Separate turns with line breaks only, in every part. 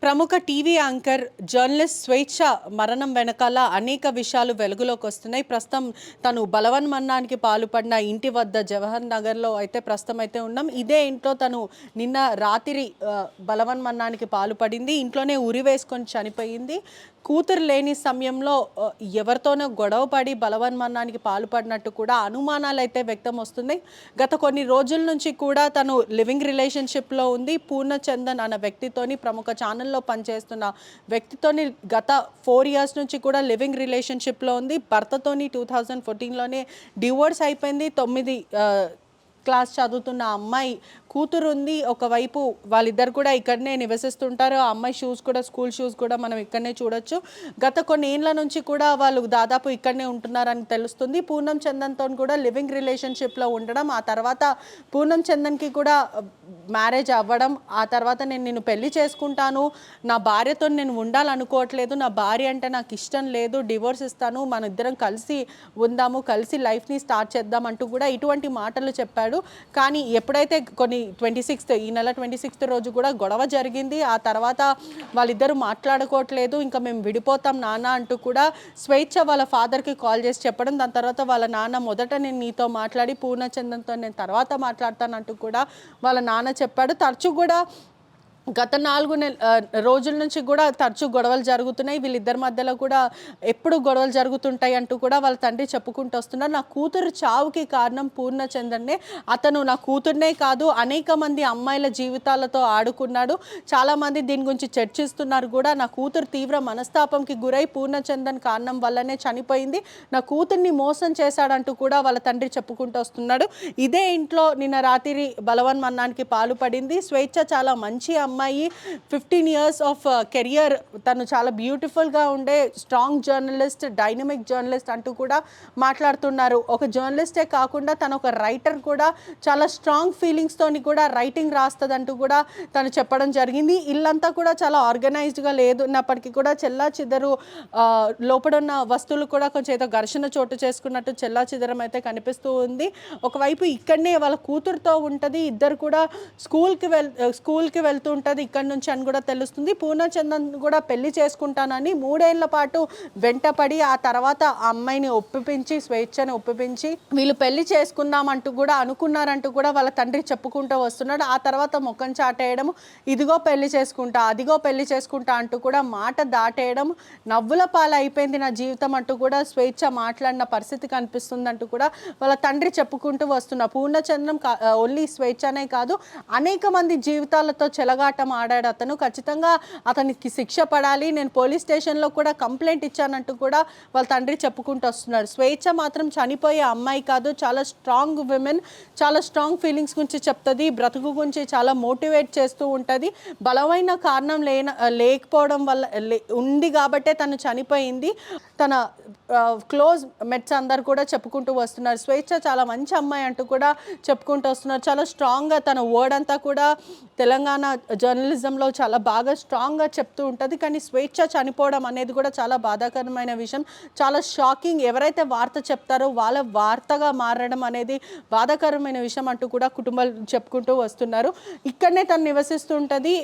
ప్రముఖ TV anchor journalist స్వేచ్ఛ మరణం వెనకాల అనేక విషయాలు వెలుగులోకి వస్తున్నాయి. ప్రస్తుతం తను బలవన్మరణానికి పాల్పడిన ఇంటి వద్ద జవహర్ నగర్లో అయితే ప్రస్తుతం అయితే ఉన్నాం. ఇదే ఇంట్లో తను నిన్న రాత్రి బలవన్మరణానికి పాల్పడింది. ఇంట్లోనే ఉరి వేసుకొని చనిపోయింది. కూతురు లేని సమయంలో ఎవరితోనో గొడవపడి బలవన్మరణానికి పాల్పడినట్టు కూడా అనుమానాలు అయితే వ్యక్తం వస్తున్నాయి. గత కొన్ని రోజుల నుంచి కూడా తను లివింగ్ రిలేషన్షిప్లో ఉంది. పూర్ణచందన్ అన్న వ్యక్తితోని, ప్రముఖ ఛానల్లో పనిచేస్తున్న వ్యక్తితోని గత 4 years నుంచి కూడా లివింగ్ రిలేషన్షిప్లో ఉంది. భర్తతోని 2014లోనే డివోర్స్ అయిపోయింది. 9 క్లాస్ చదువుతున్న అమ్మాయి కూతురు ఉంది. ఒకవైపు వాళ్ళిద్దరు కూడా ఇక్కడనే నివసిస్తుంటారు. ఆ అమ్మాయి షూస్ కూడా, స్కూల్ షూస్ కూడా మనం ఇక్కడనే చూడొచ్చు. గత కొన్ని ఏళ్ళ నుంచి కూడా వాళ్ళు దాదాపు ఇక్కడనే ఉంటున్నారని తెలుస్తుంది. పూనం చందన్తో కూడా లివింగ్ రిలేషన్షిప్లో ఉండడం, ఆ తర్వాత పూనం చందన్కి కూడా మ్యారేజ్ అవ్వడం, ఆ తర్వాత నేను నిన్ను పెళ్లి చేసుకుంటాను, నా భార్యతో నేను ఉండాలనుకోవట్లేదు, నా భార్య అంటే నాకు ఇష్టం లేదు, డివోర్స్ ఇస్తాను, మన ఇద్దరం కలిసి ఉందాము, కలిసి లైఫ్ని స్టార్ట్ చేద్దాం అంటూ కూడా ఇటువంటి మాటలు చెప్పాడు. కానీ ఎప్పుడైతే ఈ నెల 26th రోజు కూడా గొడవ జరిగింది. ఆ తర్వాత వాళ్ళిద్దరూ మాట్లాడుకోవట్లేదు, ఇంకా మేము విడిపోతాం నాన్న అంటూ కూడా స్వేచ్ఛ వాళ్ళ ఫాదర్కి కాల్ చేసి చెప్పడం, దాని తర్వాత వాళ్ళ నాన్న మొదట నేను నీతో మాట్లాడి పూర్ణచందన్తో నేను తర్వాత మాట్లాడతానంటూ కూడా వాళ్ళ నాన్న చెప్పాడు. తరచూ కూడా గత 4 రోజుల నుంచి కూడా తరచూ గొడవలు జరుగుతున్నాయి. వీళ్ళిద్దరి మధ్యలో కూడా ఎప్పుడు గొడవలు జరుగుతుంటాయి అంటూ కూడా వాళ్ళ తండ్రి చెప్పుకుంటూ వస్తున్నారు. నా కూతురు చావుకి కారణం పూర్ణచందన్నే. అతను నా కూతుర్నే కాదు, అనేక మంది అమ్మాయిల జీవితాలతో ఆడుకున్నాడు. చాలామంది దీని గురించి చర్చిస్తున్నారు కూడా. నా కూతురు తీవ్ర మనస్తాపంకి గురై పూర్ణచందన్ కారణం వల్లనే చనిపోయింది, నా కూతుర్ని మోసం చేశాడంటూ కూడా వాళ్ళ తండ్రి చెప్పుకుంటూ వస్తున్నాడు. ఇదే ఇంట్లో నిన్న రాత్రి బలవన్మరణానికి పాల్పడింది. స్వేచ్ఛ చాలా మంచి అమ్మాయి, 15 years ఆఫ్ కెరియర్, తను చాలా బ్యూటిఫుల్గా ఉండే స్ట్రాంగ్ జర్నలిస్ట్, డైనమిక్ జర్నలిస్ట్ అంటూ కూడా మాట్లాడుతున్నారు. ఒక జర్నలిస్టే కాకుండా తను ఒక రైటర్ కూడా, చాలా స్ట్రాంగ్ ఫీలింగ్స్తోని కూడా రైటింగ్ రాస్తుందంటూ కూడా తను చెప్పడం జరిగింది. ఇల్లంతా కూడా చాలా ఆర్గనైజ్డ్గా లేదున్నప్పటికీ కూడా చెల్లా చెదరు, లోపడున్న వస్తువులు కూడా కొంచెం ఏదో ఘర్షణ చోటు చేసుకున్నట్టు చెల్లా చెదరం అయితే కనిపిస్తూ ఉంది. ఒకవైపు ఇక్కడనే వాళ్ళ కూతురుతో ఉంటుంది, ఇద్దరు కూడా స్కూల్కి వెళ్తూ ఉంటుంది ఇక్కడ నుంచి అని కూడా తెలుస్తుంది. పూర్ణచందన్ కూడా పెళ్లి చేసుకుంటానని 3 ఏళ్ల పాటు వెంటపడి, ఆ తర్వాత ఆ అమ్మాయిని ఒప్పించి, స్వేచ్ఛని ఒప్పించి వీళ్ళు పెళ్లి చేసుకుందామంటూ కూడా అనుకున్నారంటూ కూడా వాళ్ళ తండ్రి చెప్పుకుంటూ వస్తున్నాడు. ఆ తర్వాత ముఖం చాటేయడం, ఇదిగో పెళ్లి చేసుకుంటా, అదిగో పెళ్లి చేసుకుంటా అంటూ కూడా మాట దాటేయడం, నవ్వుల పాలు అయిపోయింది నా జీవితం అంటూ కూడా స్వేచ్ఛ మాట్లాడిన పరిస్థితి కనిపిస్తుందంటూ కూడా వాళ్ళ తండ్రి చెప్పుకుంటూ వస్తున్నారు. పూర్ణచంద్రం ఓన్లీ స్వేచ్ఛనే కాదు, అనేక మంది జీవితాలతో చెలగాటం ఆడాడు అతను. ఖచ్చితంగా అతనికి శిక్ష పడాలి, నేను పోలీస్ స్టేషన్లో కూడా కంప్లైంట్ ఇచ్చానంటూ కూడా వాళ్ళ తండ్రి చెప్పుకుంటూ వస్తున్నారు. స్వేచ్ఛ మాత్రం చనిపోయే అమ్మాయి కాదు, చాలా స్ట్రాంగ్ విమెన్, చాలా స్ట్రాంగ్ ఫీలింగ్స్ గురించి చెప్తుంది, బ్రతుకు గురించి చాలా మోటివేట్ చేస్తూ ఉంటుంది. బలమైన కారణం లేకపోవడం వల్ల ఉంది కాబట్టే తను చనిపోయింది. తన క్లోజ్ మెట్స్ అందరు కూడా చెప్పుకుంటూ వస్తున్నారు. స్వేచ్ఛ చాలా మంచి అమ్మాయి అంటూ కూడా చెప్పుకుంటూ వస్తున్నారు. చాలా స్ట్రాంగ్గా తన వర్డ్ అంతా కూడా తెలంగాణ జర్నలిజంలో చాలా బాగా స్ట్రాంగ్గా చెప్తూ ఉంటుంది. కానీ స్వేచ్ఛ చనిపోవడం అనేది కూడా చాలా బాధాకరమైన విషయం, చాలా షాకింగ్. ఎవరైతే వార్త చెప్తారో వాళ్ళ వార్తగా మారడం అనేది బాధాకరమైన విషయం అంటూ కూడా కుటుంబాలు చెప్పుకుంటూ వస్తున్నారు. ఇక్కడనే తను నివసిస్తూ ఉంటుంది.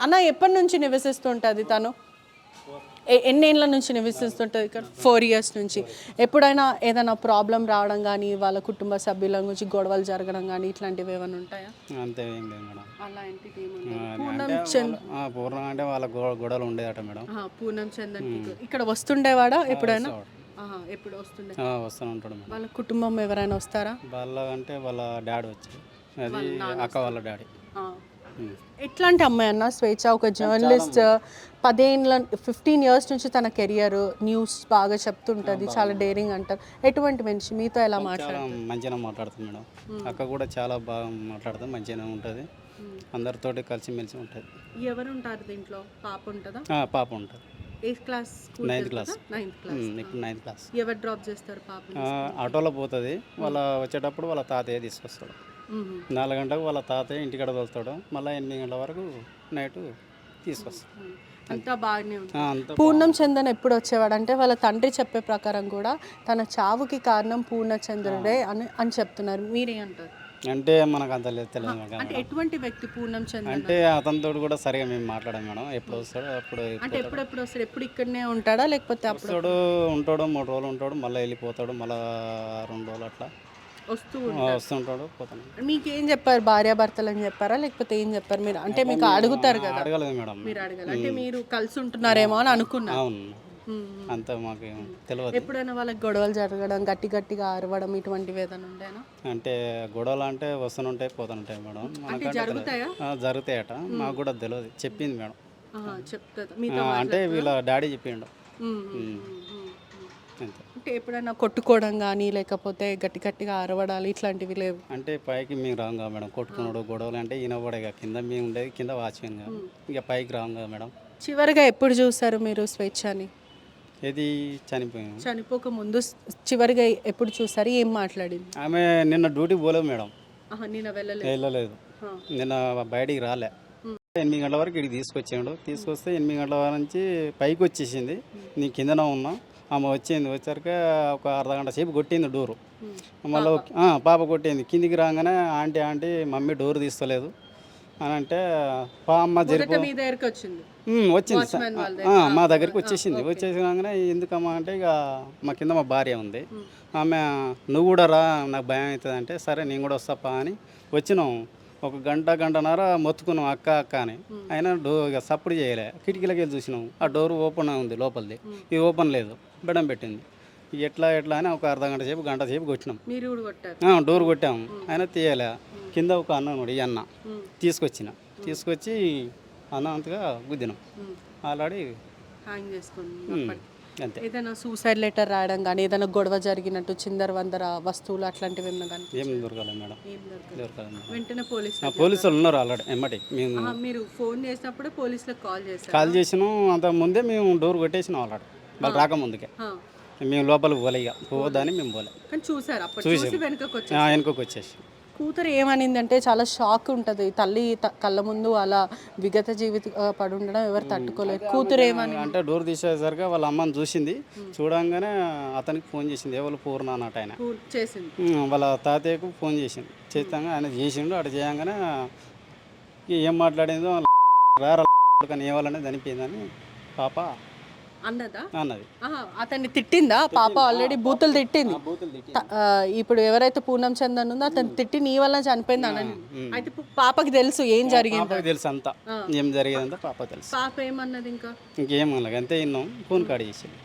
అన్న ఎప్పటి నుంచి నివసిస్తూ ఉంటుంది తను? ఎన్నేళ్ళ నుంచి నివసిస్తుంటుంది ఇక్కడ? 4 years నుంచి. ఎప్పుడైనా ఏదైనా ప్రాబ్లం రావడం కానీ, వాళ్ళ కుటుంబ సభ్యుల గురించి గొడవలు జరగడం కానీ ఇట్లాంటివి ఏమైనా ఉంటాయా?
అంతే ఏం లేదు మేడం.
అలాంటిది
పూర్ణం అంటే వాళ్ళ గొడవలు ఉండేదట మేడం.
పూనం చందన్ ఇక్కడ వస్తుండేవాడా ఎప్పుడైనా? ఎప్పుడు వస్తుండే?
వస్తూనే ఉంటాడు మేడం.
వాళ్ళ కుటుంబం ఎవరైనా వస్తారా?
వాళ్ళ అంటే వాళ్ళ డాడీ వచ్చి, అది అక్క వాళ్ళ డాడీ.
ఎట్లాంటి అమ్మాయి అన్న స్వేచ్ఛ? ఒక జర్నలిస్ట్, 15 years నుంచి తన కెరియర్, న్యూస్ బాగా చెప్తుంటుంది, చాలా డేరింగ్ అంటారు. ఎటువంటి మనిషి, మీతో ఎలా మాట్లాడుతుంది?
మంచిగా మాట్లాడుతుంది మేడం. అక్క కూడా చాలా బాగా మాట్లాడుతుంది, మంచిగానే ఉంటుంది, అందరితోటి కలిసిమెలిసి ఉంటుంది.
ఎవరు ఉంటారు దీంట్లో? పాప ఉంటుందా?
పాప ఉంటుంది.
ఏ క్లాస్?
9th class.
ఇప్పుడు
9th class.
ఎవరు డ్రాప్ చేస్తారు పాప?
ఆటోలో పోతుంది, వాళ్ళ వచ్చేటప్పుడు వాళ్ళ తాతయ్య తీసుకొస్తాడు. 4 గంటలకు వాళ్ళ తాతయ్య ఇంటికాడ తోలుతాడు, మళ్ళీ 8 గంటల వరకు నైట్ తీసుకొస్తాడు.
అంతా బాగానే ఉంది. పూర్ణం చందన్ ఎప్పుడు వచ్చేవాడు అంటే వాళ్ళ తండ్రి చెప్పే ప్రకారం కూడా తన చావుకి కారణం పూర్ణచంద్రుడే అని చెప్తున్నారు. మీరేమంటారు?
అంటే మనకు అంత తెలియదు మేడం.
అంటే ఎటువంటి వ్యక్తి పూర్ణం చందన్?
అంటే అతనితో కూడా సరిగా మేము మాట్లాడాం మేడం. ఎప్పుడు వస్తాడో అప్పుడు
అంటే ఎప్పుడెప్పుడు వస్తాడు? ఎప్పుడు ఇక్కడనే ఉంటాడా లేకపోతే అప్పుడు
వస్తాడు, ఉంటాడు, 3 రోజులు ఉంటాడు, మళ్ళీ వెళ్ళిపోతాడు, మళ్ళీ 2 రోజులు అట్లా
వస్తూ
వస్తుంటాడు, పోతాడు.
మీకు ఏం చెప్పారు? భార్యాభర్తలు అని చెప్పారా లేకపోతే ఏం చెప్పారు? మీరు అంటే మీకు అడుగుతారు కదా,
అడగలేదు మేడం.
మీరు అడగాలి. అంటే మీరు కలిసి ఉంటున్నారేమో అని అనుకున్నారు.
అవును, అంత మాకు తెలియదు.
ఎప్పుడైనా వాళ్ళకి గొడవలు జరగడం, గట్టిగా అరవడం ఇటువంటివి ఏదైనా ఉండేనా?
అంటే గొడవలు అంటే వస్తుంటాయి, పోతుంటాయి మేడం.
అంటే జరుగుతాయా?
జరుగుతాయట, మాకు కూడా తెలియదు, చెప్పింది మేడం.
చెప్తా
అంటే వీళ్ళ డాడీ చెప్పిండు అంతే.
అంటే ఎప్పుడైనా కొట్టుకోవడం కానీ లేకపోతే గట్టిగా అరవడాలు ఇట్లాంటివి లేవు?
అంటే పైకి మేము రాం కదా మేడం, కొట్టుకున్నాడు గొడవలు అంటే ఈయన పడేగా, కింద మేము ఉండేది కింద వాచ్మెన్ గా, ఇక పైకి రాం కదా మేడం.
చివరిగా ఎప్పుడు చూసారు మీరు స్వేచ్ఛని?
ఏది చనిపోయింది,
చనిపోక ముందు చివరిగా ఎప్పుడు చూసారు? ఏం మాట్లాడింది
ఆమె? నిన్న డ్యూటీ పోలేదు మేడం,
నిన్న
వెళ్ళలేదు, నిన్న బయటికి రాలే. 8 గంటల వరకు ఇక్కడికి తీసుకొస్తే 8 గంటల వరకు నుంచి పైకి వచ్చేసింది, నీ కిందన ఉన్నా. ఆమె వచ్చింది, వచ్చాక ఒక అర్ధగంట సేపు కొట్టింది డోరు. మళ్ళీ పాప కొట్టింది, కిందికి రాగానే ఆంటీ మమ్మీ డోర్ తీస్తలేదు అని అంటే, అమ్మ జరిపి
మీ దగ్గరికి వచ్చింది.
వచ్చింది మా దగ్గరికి వచ్చేసి రాగానే ఎందుకమ్మా అంటే, ఇక మా కింద మా భార్య ఉంది, ఆమె నువ్వు కూడా రా నాకు భయం అవుతుంది అంటే, సరే నేను కూడా వస్తాపా అని వచ్చినాం. ఒక గంటన్నర మొత్తుకున్నాం అక్క అని, అయినా ఇక సప్పుడు చేయలే. కిటికీలకి వెళ్ళి చూసినాం, ఆ డోర్ ఓపెన్ ఉంది లోపలిది, ఇది ఓపెన్ లేదు, బెడం పెట్టింది. ఎట్లా అని ఒక గంట సేపు కొట్టినాం, డోర్ కొట్టాము, అయినా తీయలే. కింద ఒక అన్న ఉన్నాడు, ఈ అన్న తీసుకొచ్చి అన్న అంతగా గుద్దినాం, ఆల్రెడీ అంతే.
ఏదైనా సూసైడ్ లెటర్ రాయడం కానీ, ఏదైనా గొడవ జరిగినట్టు చిందరవందర వస్తువులు అట్లాంటివి ఏమన్నా కానీ?
ఏం దొరకలేదు మేడం, దొరకలేదు.
వెంటనే
పోలీసులు ఉన్నారు ఆల్రెడీ ఎమ్మటి.
మీరు ఫోన్ చేసినప్పుడు పోలీసులకు
కాల్ చేసినాం, అంత ముందే మేము డోర్ కొట్టేసినాం ఆల్రెడీ, వాళ్ళు రాకముందుకే. మేము లోపలికి పోలే, ఇక పోవద్దని మేము పోలే.
చూసి
వెనుకకు వచ్చేసి.
కూతురు ఏమనిందంటే చాలా షాక్ ఉంటుంది, తల్లి కళ్ళ ముందు అలా విగత జీవిత పడి ఉండడం ఎవరు తట్టుకోలేదు. కూతురు ఏమని
అంటే డోర్ తీసేసరికి వాళ్ళ అమ్మని చూసింది, చూడంగానే అతనికి ఫోన్ చేసింది, ఎవరు పూర్ణ అన్నట్టు ఆయన
చేసింది,
వాళ్ళ తాతయ్యకు ఫోన్ చేసింది. చేస్తాగా ఆయన చేసిండు, అటు చేయగానే ఏం మాట్లాడిందో రారా కానీ ఏవాలనేది అనిపోయిందని పాప అన్నది.
అతన్ని తిట్టిందా పాప? ఆల్రెడీ బూతులు తిట్టింది. ఇప్పుడు ఎవరైతే పూనం చందన్ ఉందో అతను తిట్టి నీ వల్ల చనిపోయింది అని. అయితే పాపకి తెలుసు ఏం జరిగింది,
తెలుసు అంతా ఏం జరిగిందంతా పాప తెలుసు.
పాప ఏమన్నది?
ఇంకేమన్నది అంతే, విన్నాం, ఫోన్ కాడి చేసింది.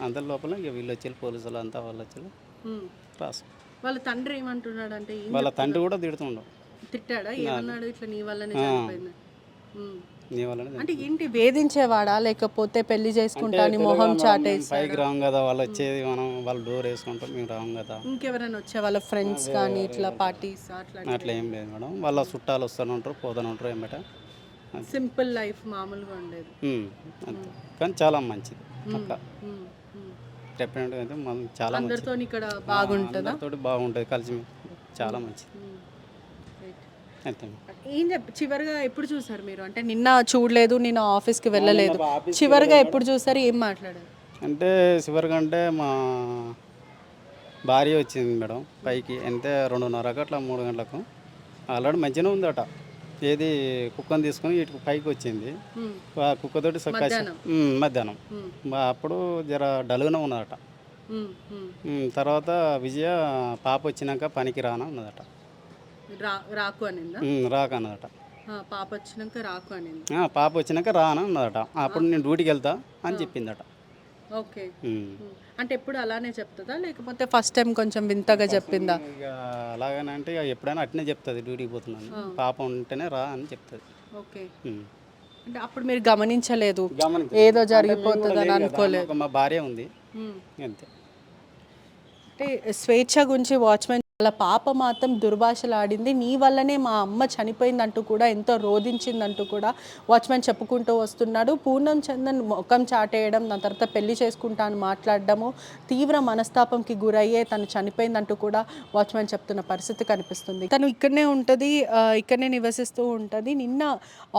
అంత లోపల ఇక వీళ్ళు వచ్చి పోలీసులు అంతా వాళ్ళు వచ్చి రాసు.
వాళ్ళ తండ్రి ఏమంటున్నాడు అంటే?
వాళ్ళ తండ్రి కూడా
తిట్టాడా? ఏమన్నాడు? ఇట్లా నీ వల్లనే చనిపోయింది
అంటే
ఏంటి? వేధించేవాడా లేకపోతే పెళ్లి చేసుకుంటా అని మొహం చాటేసి?
పైకి రాం కదా వాళ్ళు వచ్చేది, మనం వాళ్ళు డోర్ వేసుకుంటాం, మేము రాం కదా.
ఇంకెవరైనా వచ్చే వాళ్ళ ఫ్రెండ్స్ కానీ ఇట్లా పార్టీస్
అట్లా ఏం లేదు మేడం, వాళ్ళ చుట్టాలు వస్తూనే ఉంటారు, పోతూనే ఉంటారు. ఏమట
సింపుల్ లైఫ్, మామూలుగా ఉండేది
అంతే. కానీ చాలా మంచిది అక్క, డెఫినెట్గా అయితే చాలా
అందరితో ఇక్కడ బాగుంటుందా?
అందరితో బాగుంటుంది, కలిసి చాలా మంచిది.
ఏం చివరిగా ఎప్పుడు చూసారు మీరు? అంటే నిన్న చూడలేదు, నేను ఆఫీస్కి వెళ్ళలేదు, చివరిగా ఎప్పుడు చూసారు, ఏం మాట్లాడారు?
అంటే చివరిగా అంటే మా భార్య వచ్చింది మేడం పైకి, అంటే 2:30 అట్లా 3 గంటలకు. ఆల్రెడీ మంచిగానే ఉందట, ఏది కుక్కను తీసుకొని ఇటు పైకి వచ్చింది, ఆ కుక్కతోటి మధ్యాహ్నం. అప్పుడు జర డలుగానే ఉన్నదట. తర్వాత విజయ పాప వచ్చినాక పనికి రానా ఉన్నదట,
రాకు అనిందా?
రాకు అన్నదట.
పాప వచ్చినాక రాకు అనింది.
పాప వచ్చినాక రానా అన్నదట. అప్పుడు నేను డ్యూటీకి వెళ్తా అని చెప్పిందట.
ఓకే. అంటే ఎప్పుడు అలానే చెప్తుందా లేకపోతే ఫస్ట్ టైం కొంచెం వింతగా చెప్పిందా?
ఇక అలాగనే అంటే ఇక ఎప్పుడైనా అట్నే చెప్తుంది, డ్యూటీకి పోతున్నాను, పాప ఉంటేనే రా అని చెప్తుంది.
ఓకే. అంటే అప్పుడు మీరు గమనించలేదు, ఏదో జరిగిపోతుంది అని అనుకోలేదు?
మా భార్య ఉంది అంతే.
అంటే స్వేచ్ఛ గురించి వాచ్మెన్ వాళ్ళ పాప మాత్రం దుర్భాషలాడింది, నీ వల్లనే మా అమ్మ చనిపోయిందంటూ కూడా ఎంతో రోధించిందంటూ కూడా వాచ్మెన్ చెప్పుకుంటూ వస్తున్నాడు. పూనం చందన్ ముఖం చాటేయడం, దాని తర్వాత పెళ్లి చేసుకుంటా అని మాట్లాడడము, తీవ్ర మనస్తాపంకి గురయ్యే తను చనిపోయిందంటూ కూడా వాచ్మెన్ చెప్తున్న పరిస్థితి కనిపిస్తుంది. తను ఇక్కడనే ఉంటుంది, ఇక్కడనే నివసిస్తూ ఉంటుంది, నిన్న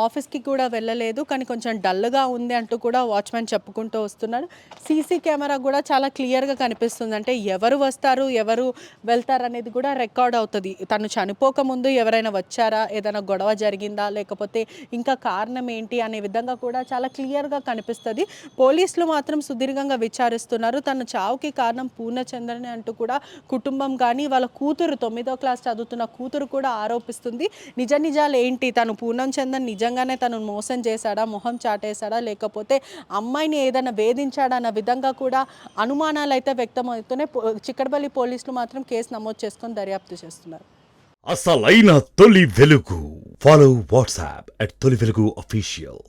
ఆఫీస్కి కూడా వెళ్ళలేదు, కానీ కొంచెం డల్గా ఉంది అంటూ కూడా వాచ్మెన్ చెప్పుకుంటూ వస్తున్నాడు. సీసీ కెమెరా కూడా చాలా క్లియర్గా కనిపిస్తుంది, అంటే ఎవరు వస్తారు ఎవరు వెళ్తారు అనేది అనేది కూడా రికార్డ్ అవుతుంది. తను చనిపోకముందు ఎవరైనా వచ్చారా, ఏదైనా గొడవ జరిగిందా, లేకపోతే ఇంకా కారణం ఏంటి అనే విధంగా కూడా చాలా క్లియర్గా కనిపిస్తుంది. పోలీసులు మాత్రం సుదీర్ఘంగా విచారిస్తున్నారు. తన చావుకి కారణం పూర్ణచంద్రని అంటూ కూడా కుటుంబం కానీ వాళ్ళ కూతురు 9వ క్లాస్ చదువుతున్న కూతురు కూడా ఆరోపిస్తుంది. నిజాలు ఏంటి, తను పూర్ణచంద్రన్ నిజంగానే తను మోసం చేశాడా, మొహం చాటేశాడా, లేకపోతే అమ్మాయిని ఏదైనా వేధించాడా అన్న విధంగా కూడా అనుమానాలు అయితే వ్యక్తమవుతూనే చిక్కడపల్లి పోలీసులు మాత్రం కేసు నమోదు చేసుకొని దర్యాప్తు చేస్తున్నారు.
అసలైన తొలి వెలుగు. ఫాలో వాట్సాప్ @తొలి వెలుగు official.